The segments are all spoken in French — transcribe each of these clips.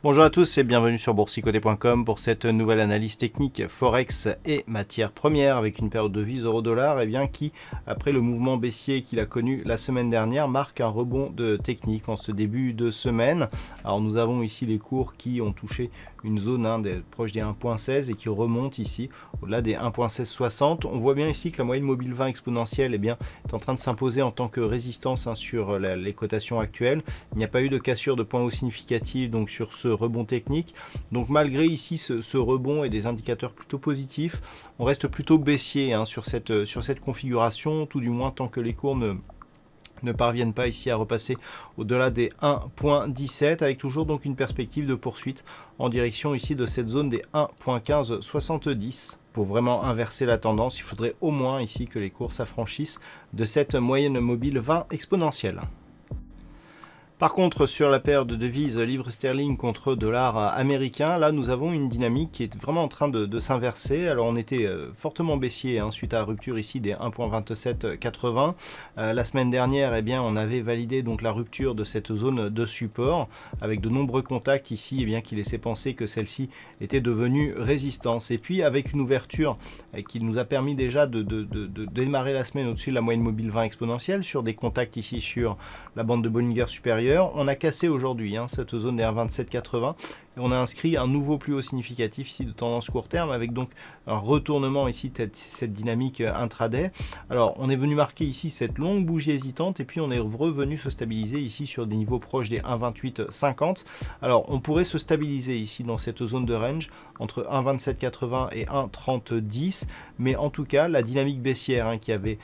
Bonjour à tous et bienvenue sur boursicoté.com pour cette nouvelle analyse technique Forex et matières premières avec une paire de devises euro-dollar qui, après le mouvement baissier qu'il a connu la semaine dernière, marque un rebond de technique en ce début de semaine. Alors nous avons ici les cours qui ont touché une zone proche des 1.16 et qui remonte ici au-delà des 1.1660. On voit bien ici que la moyenne mobile 20 exponentielle est en train de s'imposer en tant que résistance sur les cotations actuelles. Il n'y a pas eu de cassure de point haut significatif donc sur ce rebond technique. Donc malgré ici ce rebond et des indicateurs plutôt positifs, on reste plutôt baissier sur cette configuration, tout du moins tant que les cours ne parviennent pas ici à repasser au-delà des 1.17 avec toujours donc une perspective de poursuite en direction ici de cette zone des 1.1570. Pour vraiment inverser la tendance, il faudrait au moins ici que les cours s'affranchissent de cette moyenne mobile 20 exponentielle. Par contre, sur la paire de devises livre sterling contre dollar américain, là nous avons une dynamique qui est vraiment en train de s'inverser. Alors on était fortement baissier suite à la rupture ici des 1.2780. La semaine dernière, on avait validé donc la rupture de cette zone de support avec de nombreux contacts ici qui laissaient penser que celle-ci était devenue résistance. Et puis avec une ouverture qui nous a permis déjà de démarrer la semaine au-dessus de la moyenne mobile 20 exponentielle sur des contacts ici sur la bande de Bollinger supérieure. On a cassé aujourd'hui cette zone des 1.2780 et on a inscrit un nouveau plus haut significatif ici de tendance court terme avec donc un retournement ici de cette dynamique intraday. Alors on est venu marquer ici cette longue bougie hésitante et puis on est revenu se stabiliser ici sur des niveaux proches des 1.2850. Alors on pourrait se stabiliser ici dans cette zone de range entre 1.2780 et 1.3010, mais en tout cas la dynamique baissière qui avait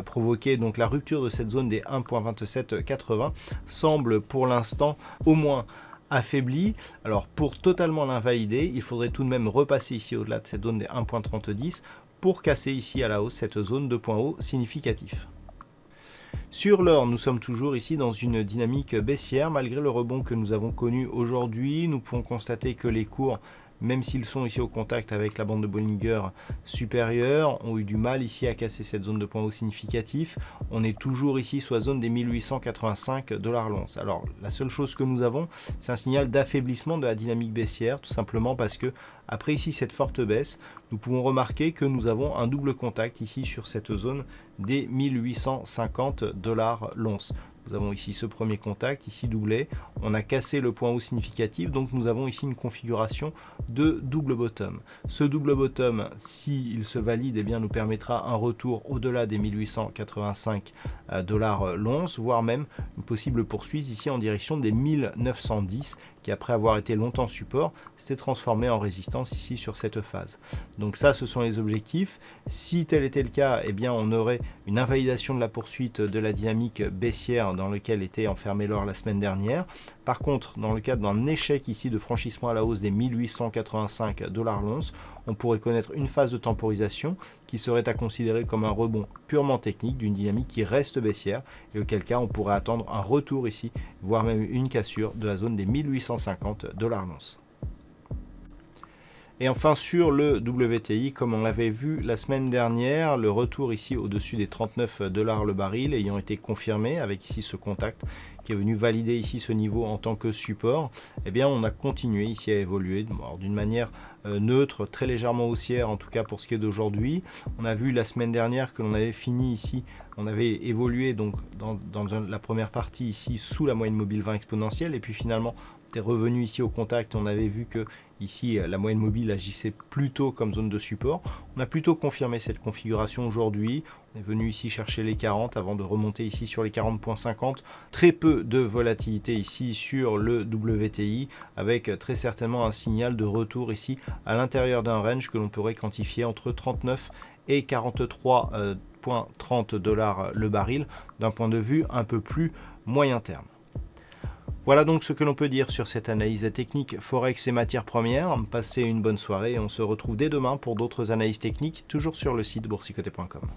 provoqué donc la rupture de cette zone des 1.2780 semble pour l'instant au moins affaibli. Alors pour totalement l'invalider, il faudrait tout de même repasser ici au-delà de cette zone des 1.3010 pour casser ici à la hausse cette zone de point haut significatif. Sur l'or, nous sommes toujours ici dans une dynamique baissière malgré le rebond que nous avons connu aujourd'hui. Nous pouvons constater que les cours, même s'ils sont ici au contact avec la bande de Bollinger supérieure, ont eu du mal ici à casser cette zone de point haut significatif. On est toujours ici sous la zone des 1885 $ l'once. Alors la seule chose que nous avons, c'est un signal d'affaiblissement de la dynamique baissière, tout simplement parce que après ici cette forte baisse, nous pouvons remarquer que nous avons un double contact ici sur cette zone des 1850 $ l'once. Nous avons ici ce premier contact, ici doublé, on a cassé le point haut significatif, donc nous avons ici une configuration de double bottom. Ce double bottom, s'il se valide, nous permettra un retour au-delà des 1885 $ l'once, voire même une possible poursuite ici en direction des 1910, qui après avoir été longtemps support, s'était transformé en résistance ici sur cette phase. Donc ça, ce sont les objectifs. Si tel était le cas, on aurait une invalidation de la poursuite de la dynamique baissière dans lequel était enfermé l'or la semaine dernière. Par contre, dans le cadre d'un échec ici de franchissement à la hausse des 1885 $ l'once, on pourrait connaître une phase de temporisation qui serait à considérer comme un rebond purement technique d'une dynamique qui reste baissière et auquel cas on pourrait attendre un retour ici, voire même une cassure de la zone des 1850 $ l'once. Et enfin sur le WTI, comme on l'avait vu la semaine dernière, le retour ici au-dessus des 39 $ le baril ayant été confirmé avec ici ce contact qui est venu valider ici ce niveau en tant que support, on a continué ici à évoluer d'une manière neutre, très légèrement haussière en tout cas pour ce qui est d'aujourd'hui. On a vu la semaine dernière que l'on avait fini ici, on avait évolué donc dans la première partie ici sous la moyenne mobile 20 exponentielle et puis finalement on est revenu ici au contact, on avait vu que ici la moyenne mobile agissait plutôt comme zone de support. On a plutôt confirmé cette configuration aujourd'hui. On est venu ici chercher les 40 avant de remonter ici sur les 40.50. Très peu de volatilité ici sur le WTI avec très certainement un signal de retour ici à l'intérieur d'un range que l'on pourrait quantifier entre 39 et 43,30 $ le baril d'un point de vue un peu plus moyen terme. Voilà donc ce que l'on peut dire sur cette analyse technique Forex et matières premières. Passez une bonne soirée et on se retrouve dès demain pour d'autres analyses techniques, toujours sur le site boursicoté.com.